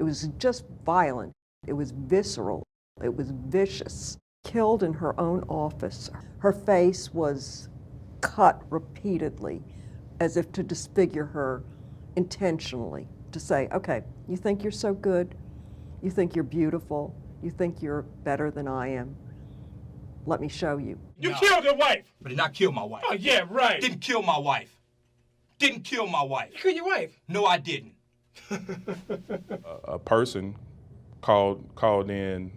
It was just violent. It was visceral. It was vicious. Killed in her own office. Her face was cut repeatedly as if to disfigure her intentionally, to say, okay, you think you're so good? You think you're beautiful? You think you're better than I am? Let me show you. You killed your wife! But did not kill my wife. Oh, yeah, right. Didn't kill my wife. Didn't kill my wife. You killed your wife? No, I didn't. A person called in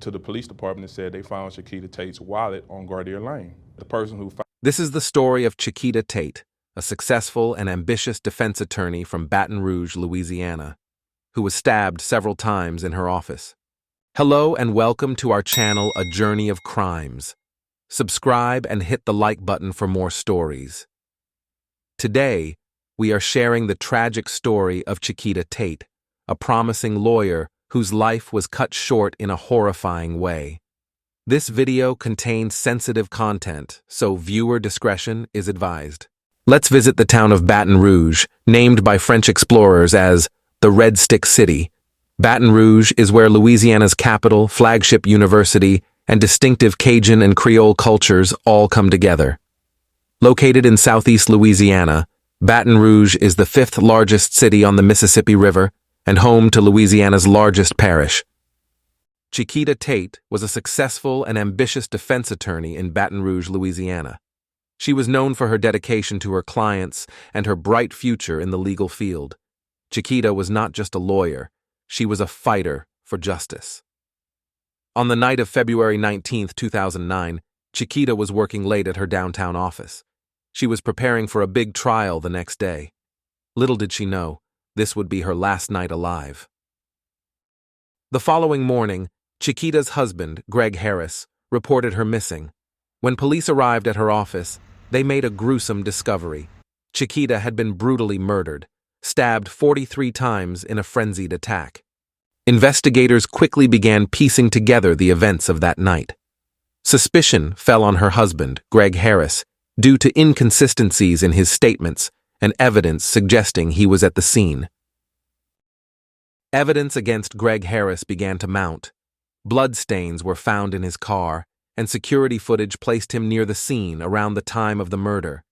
to the police department and said they found Chiquita Tate's wallet on Gardere Lane. The person who found This is the story of Chiquita Tate, a successful and ambitious defense attorney from Baton Rouge, Louisiana, who was stabbed several times in her office. Hello and welcome to our channel, A Journey of Crimes. Subscribe and hit the like button for more stories. Today, we are sharing the tragic story of Chiquita Tate, a promising lawyer whose life was cut short in a horrifying way. This video contains sensitive content, so viewer discretion is advised. Let's visit the town of Baton Rouge, named by French explorers as the Red Stick City. Baton Rouge is where Louisiana's capital, flagship university, and distinctive Cajun and Creole cultures all come together. Located in southeast Louisiana, Baton Rouge is the fifth largest city on the Mississippi River and home to Louisiana's largest parish. Chiquita Tate was a successful and ambitious defense attorney in Baton Rouge, Louisiana. She was known for her dedication to her clients and her bright future in the legal field. Chiquita was not just a lawyer, she was a fighter for justice. On the night of February 19, 2009, Chiquita was working late at her downtown office. She was preparing for a big trial the next day. Little did she know, this would be her last night alive. The following morning, Chiquita's husband, Greg Harris, reported her missing. When police arrived at her office, they made a gruesome discovery. Chiquita had been brutally murdered, stabbed 43 times in a frenzied attack. Investigators quickly began piecing together the events of that night. Suspicion fell on her husband, Greg Harris, due to inconsistencies in his statements and evidence suggesting he was at the scene. Evidence against Greg Harris began to mount. Bloodstains were found in his car, and security footage placed him near the scene around the time of the murder.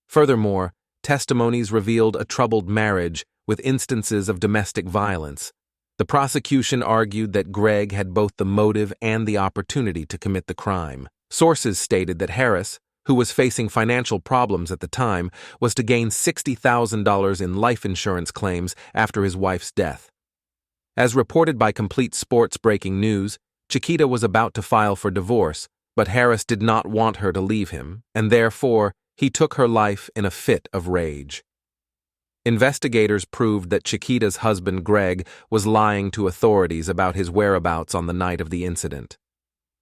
Furthermore, testimonies revealed a troubled marriage with instances of domestic violence. The prosecution argued that Greg had both the motive and the opportunity to commit the crime. Sources stated that Harris, who was facing financial problems at the time, was to gain $60,000 in life insurance claims after his wife's death. As reported by Complete Sports Breaking News, Chiquita was about to file for divorce, but Harris did not want her to leave him, and therefore, he took her life in a fit of rage. Investigators proved that Chiquita's husband, Greg, was lying to authorities about his whereabouts on the night of the incident.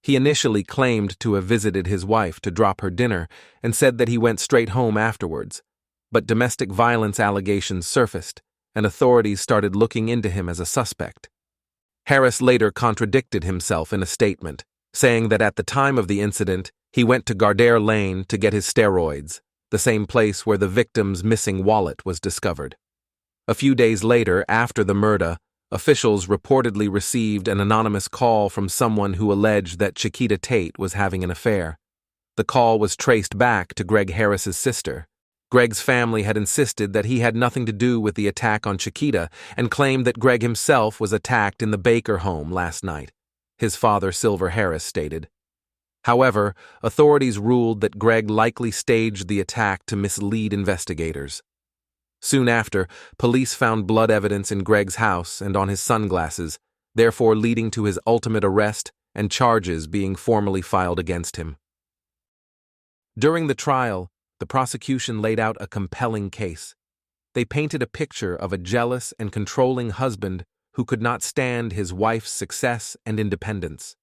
He initially claimed to have visited his wife to drop her dinner and said that he went straight home afterwards, but domestic violence allegations surfaced, and authorities started looking into him as a suspect. Harris later contradicted himself in a statement, saying that at the time of the incident, he went to Gardere Lane to get his steroids, the same place where the victim's missing wallet was discovered. A few days later, after the murder, officials reportedly received an anonymous call from someone who alleged that Chiquita Tate was having an affair. The call was traced back to Greg Harris's sister. Greg's family had insisted that he had nothing to do with the attack on Chiquita and claimed that Greg himself was attacked in the Baker home last night, his father, Silver Harris, stated. However, authorities ruled that Greg likely staged the attack to mislead investigators. Soon after, police found blood evidence in Greg's house and on his sunglasses, therefore leading to his ultimate arrest and charges being formally filed against him. During the trial, the prosecution laid out a compelling case. They painted a picture of a jealous and controlling husband who could not stand his wife's success and independence.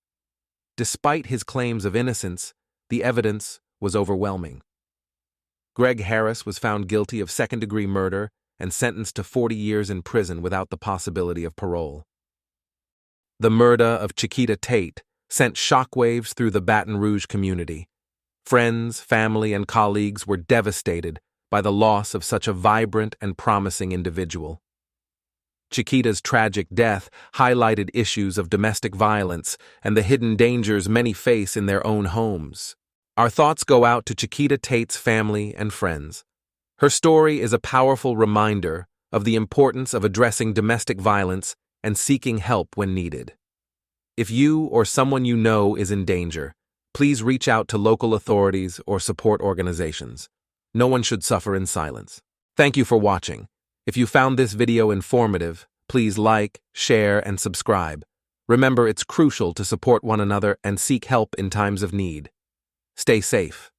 Despite his claims of innocence, the evidence was overwhelming. Greg Harris was found guilty of second-degree murder and sentenced to 40 years in prison without the possibility of parole. The murder of Chiquita Tate sent shockwaves through the Baton Rouge community. Friends, family, and colleagues were devastated by the loss of such a vibrant and promising individual. Chiquita's tragic death highlighted issues of domestic violence and the hidden dangers many face in their own homes. Our thoughts go out to Chiquita Tate's family and friends. Her story is a powerful reminder of the importance of addressing domestic violence and seeking help when needed. If you or someone you know is in danger, please reach out to local authorities or support organizations. No one should suffer in silence. Thank you for watching. If you found this video informative, please like, share, and subscribe. Remember, it's crucial to support one another and seek help in times of need. Stay safe.